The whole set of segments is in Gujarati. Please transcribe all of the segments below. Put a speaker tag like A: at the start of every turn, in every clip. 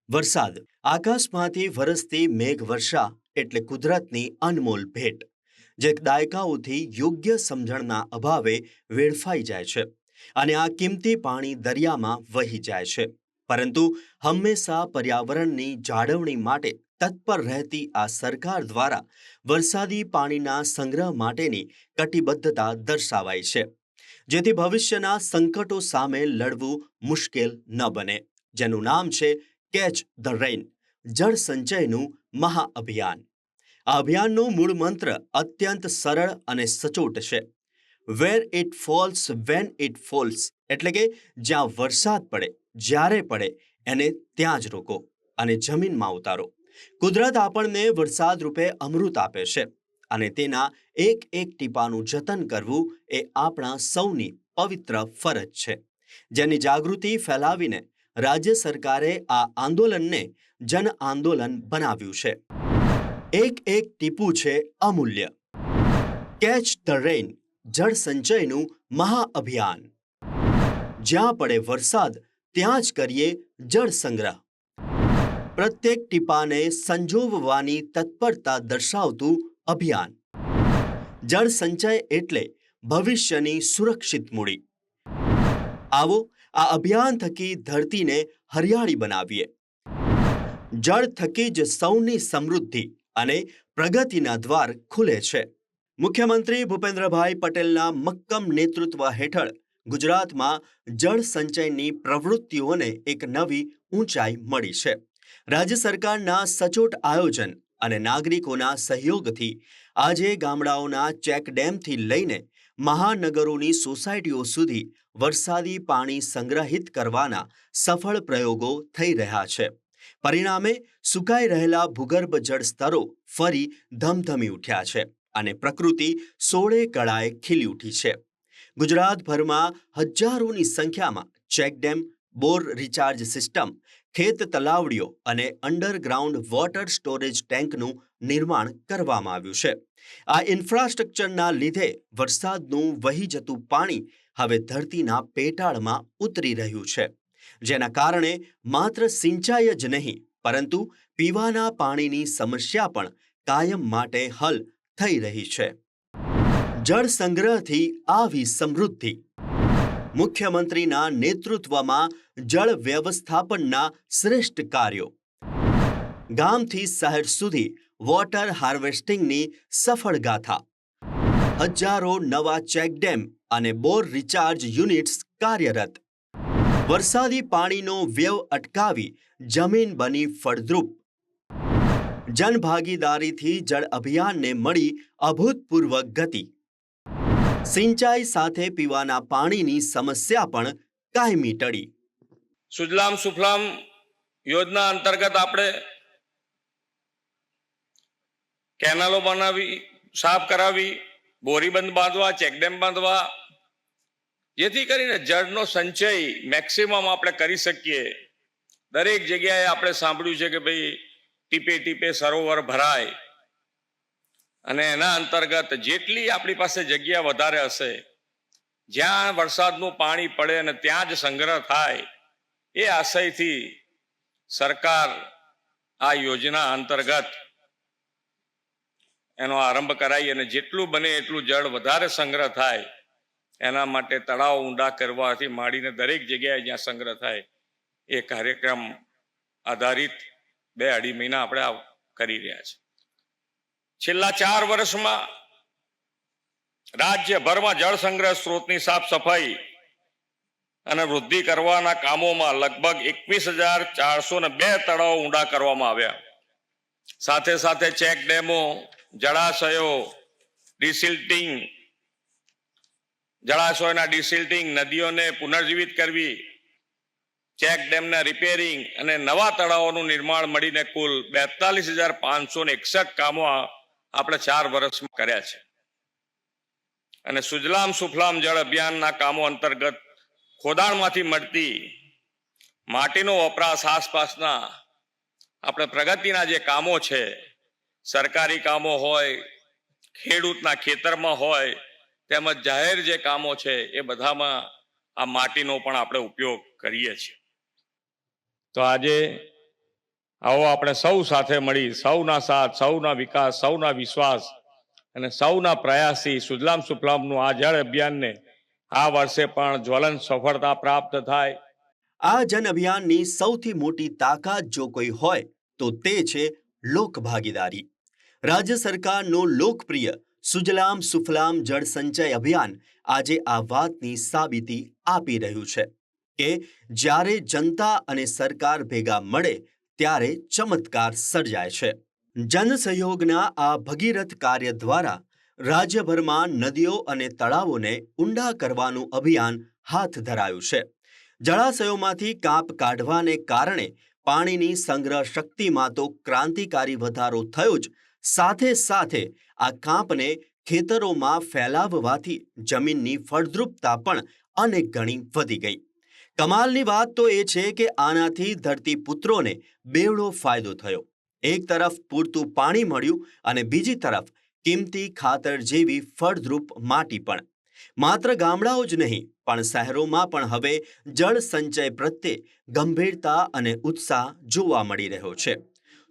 A: વરસાદ આકાશમાંથી વરસતી મેઘવર્ષા એટલે કુદરતની અનમોલ ભેટ, જે દાયકાઓથી યોગ્ય સમજણના અભાવે વેડફાઈ જાય છે અને આ કિંમતી પાણી દરિયામાં વહી જાય છે. પરંતુ હંમેશા પર્યાવરણની જાળવણી માટે તત્પર રહેતી આ સરકાર દ્વારા વરસાદી પાણીના સંગ્રહ માટેની કટિબદ્ધતા દર્શાવાઈ છે, જેથી ભવિષ્યના સંકટો સામે લડવું મુશ્કેલ ન બને. જેનું નામ છે કેચ ધ રેઇન, જળ સંચયનું મહાઅભિયાન. આ અભિયાનનો મૂળ મંત્ર અત્યંત સરળ અને સચોટ છે: where it falls when it falls, એટલે કે જ્યાં વરસાદ પડે જ્યારે પડે એને ત્યાં જ રોકો અને જમીનમાં ઉતારો. કુદરત આપણને વરસાદ રૂપે અમૃત આપે છે અને તેના એક એક ટીપાનું જતન કરવું એ આપણા સૌની પવિત્ર ફરજ છે, જેની જાગૃતિ ફેલાવીને રાજ્ય સરકારે આ આંદોલનને જન આંદોલન બનાવ્યું છે. એક એક ટીપું છે અમૂલ્ય. કેચ ધ રેઇન, જળ સંચયનું મહાઅભિયાન. જ્યાં પડે વરસાદ ત્યાં જ કરીએ જળ સંગ્રહ. પ્રત્યેક ટીપાને સંજોવવાની તત્પરતા દર્શાવતું અભિયાન. જળ સંચય એટલે ભવિષ્યની સુરક્ષિત મૂડી. આવો આ અભિયાન થકી ધરતીને હરિયાળી બનાવીએ. જળ થકી જ સૌની સમૃદ્ધિ અને પ્રગતિના દ્વાર ખુલે છે. મુખ્યમંત્રી ભૂપેન્દ્રભાઈ પટેલના મક્કમ નેતૃત્વ હેઠળ ગુજરાતમાં જળ સંચયની પ્રવૃત્તિઓને એક નવી ઊંચાઈ મળી છે. રાજ્ય સરકારના સચોટ આયોજન અને નાગરિકોના સહયોગથી આજે ગામડાઓના ચેકડેમથી લઈને મહાનગરોની સોસાયટીઓ સુધી વરસાદી પાણી સંગ્રહિત કરવાના સફળ પ્રયોગો થઈ રહ્યા છે. પરિણામે સુકાઈ રહેલા ભૂગર્ભ જળ સ્તરો ફરી ધમધમી ઉઠ્યા છે અને પ્રકૃતિ સોળે કળાએ ખીલી ઉઠી છે. ગુજરાતભરમાં હજારોની સંખ્યામાં ચેકડેમ, બોર રિચાર્જ સિસ્ટમ, ખેત તલાવડીઓ અને અંડરગ્રાઉન્ડ વોટર સ્ટોરેજ ટેન્કનું નિર્માણ કરવામાં આવ્યું છે. આ ઇન્ફ્રાસ્ટ્રક્ચરના લીધે વરસાદનું વહી જતું પાણી હવે ધરતીના પેટાળમાં ઉતરી રહ્યું છે, જેના કારણે માત્ર સિંચાઈ જ નહીં પરંતુ પીવાના પાણીની સમસ્યા પણ કાયમ માટે હલ થઈ રહી છે. જળ સંગ્રહથી આવી સમૃદ્ધિ. મુખ્યમંત્રીના નેતૃત્વમાં જળ વ્યવસ્થાપનના શ્રેષ્ઠ કાર્યો. ગામથી શહેર સુધી વોટર હાર્વેસ્ટિંગની સફળ ગાથા. હજારો નવા ચેકડેમ અને બોર રિચાર્જ યુનિટ્સ કાર્યરત. વરસાદી પાણીનો વ્યય અટકાવી જમીન બની ફળદ્રુપ. જનભાગીદારીથી જળ અભિયાનને મળી અભૂતપૂર્વ ગતિ. સિંચાઈ સાથે પીવાના પાણીની સમસ્યા પણ કાયમી ટળી.
B: સુજલામ સુફલામ યોજના અંતર્ગત આપણે કેનાલો બનાવી, સાફ કરાવી, બોરીબંધ બાંધવા, ચેકડેમ બાંધવા, જેથી કરીને જળનો સંચય મેક્સિમમ આપણે કરી શકીએ. દરેક જગ્યાએ આપણે સાંભળ્યું છે કે ભાઈ ટીપે ટીપે સરોવર ભરાય, અને એના અંતર્ગત જેટલી આપણી પાસે જગ્યા વધારે હશે, જ્યાં વરસાદનું પાણી પડે અને ત્યાં જ સંગ્રહ થાય, એ આશયથી સરકાર આ યોજના અંતર્ગત એનો આરંભ કરાઈ અને જેટલું બને એટલું જળ વધારે સંગ્રહ થાય એના માટે તળાવ ઊંડા કરવાથી માંડીને દરેક જગ્યાએ જ્યાં સંગ્રહ થાય એ કાર્યક્રમ આધારિત 2-2.5 મહિના આપણે કરી રહ્યા છીએ. છેલ્લા 4 વર્ષમાં રાજ્યભરમાં જળ સંગ્રહ સ્ત્રોતની સાફ સફાઈ અને વૃદ્ધિ કરવાના કામોમાં લગભગ 21,402 તળાવ ઊંડા કરવામાં આવ્યા. સાથે સાથે ચેક ડેમો, જળાશયો, ડિસિલ્ટિંગ, જળાશયોના ડિસિલ્ટિંગ, નદીઓને પુનર્જીવિત કરવી, ચેક ડેમના રિપેરિંગ અને નવા તળાવોનું નિર્માણ મળીને કુલ 42,561 કામો આપણે 4 વર્ષમાં કર્યા છે. અને સુજલામ સુફલામ જળ અભિયાનના કામો અંતર્ગત ખોદાણમાંથી મળતી માટીનો વપરાશ આસપાસના આપણે પ્રગતિના જે કામો છે, સરકારી કામો હોય, ખેડૂતના ખેતરમાં હોય, તેમજ જાહેર જે કામો છે, એ બધામાં આ માટીનો પણ આપણે ઉપયોગ કરીએ છીએ. તો આજે આવો આપણે સૌ સાથે મળી સૌના સાથ, સૌના વિકાસ, સૌના વિશ્વાસ અને સૌના પ્રયાસથી સુજલામ સુફલામનું આ જળ અભિયાનને આ વર્ષે પણ જ્વલંત સફળતા પ્રાપ્ત થાય.
A: આ જન અભિયાનની સૌથી મોટી તાકાત જો કોઈ હોય તો તે છે લોકભાગીદારી. રાજ્ય સરકારનું લોકપ્રિય સુજલામ સુફલામ જળ સંચય અભિયાન આજે આ વાતની સાબિતી આપી રહ્યું છે કે જ્યારે જનતા અને સરકાર ભેગા મળે ત્યારે ચમત્કાર સર્જાય છે. જનસહયોગના આ ભગીરથ કાર્ય દ્વારા રાજ્યભરમાં નદીઓ અને તળાવોને ઊંડા કરવાનું અભિયાન હાથ ધરાયું છે. જળાશયોમાંથી કાપ કાઢવાને કારણે પાણીની સંગ્રહ શક્તિમાં તો ક્રાંતિકારી વધારો થયો જ, સાથે સાથે આ કાપને ખેતરોમાં ફેલાવવાથી જમીનની ફળદ્રુપતા પણ અનેક ગણી વધી ગઈ. કમાલની વાત તો એ છે કે આનાથી ધરતીપુત્રોને બેવડો ફાયદો થયો. એક તરફ પૂરતું પાણી મળ્યું અને બીજી તરફ કિંમતી ખાતર જેવી ફળદ્રુપ માટી પણ. માત્ર ગામડાઓ જ નહીં પણ શહેરોમાં પણ હવે જળ સંચય પ્રત્યે ગંભીરતા અને ઉત્સાહ જોવા મળી રહ્યો છે.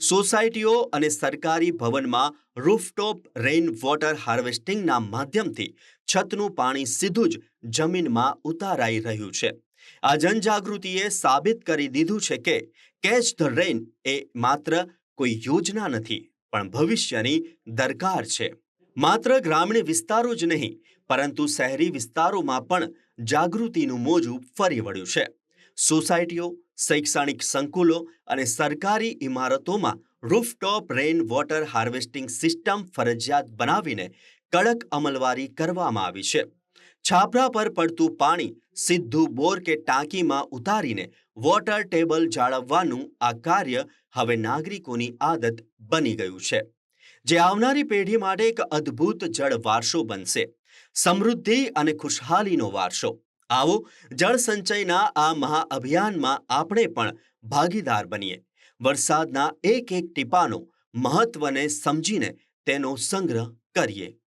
A: સોસાયટીઓ અને સરકારી ભવનમાં રૂફટોપ રેઇન વોટર હાર્વેસ્ટિંગના માધ્યમથી છતનું પાણી સીધું જ જમીનમાં ઉતારાઈ રહ્યું છે. આ જનજાગૃતિએ સાબિત કરી દીધું છે કે કેચ ધ રેઇન એ માત્ર કોઈ યોજના નથી પણ ભવિષ્યની દરકાર છે. માત્ર ગ્રામીણ વિસ્તારો જ નહીં પરંતુ શહેરી વિસ્તારોમાં પણ જાગૃતિનું મોજું ફરી વળ્યું છે. સોસાયટીઓ, શૈક્ષણિક સંકુલો અને સરકારી ઇમારતોમાં rooftop rain water harvesting system ફરજિયાત બનાવીને કડક અમલવારી કરવામાં આવી છે. છાપરા પર પડતું પાણી સીધું બોર કે ટાંકીમાં ઉતારીને વોટર ટેબલ જાળવવાનું આ કાર્ય હવે નાગરિકોની આદત બની ગયું છે, જે આવનારી પેઢી માટે એક અદ્ભુત જળ વારસો બનશે. સમૃદ્ધિ અને ખુશહાલીનો વારસો. આવો જળ સંચયના આ મહાઅભિયાનમાં આપણે પણ ભાગીદાર બનીએ. વરસાદના એક એક ટીપાનો મહત્વને સમજીને તેનો સંગ્રહ કરીએ.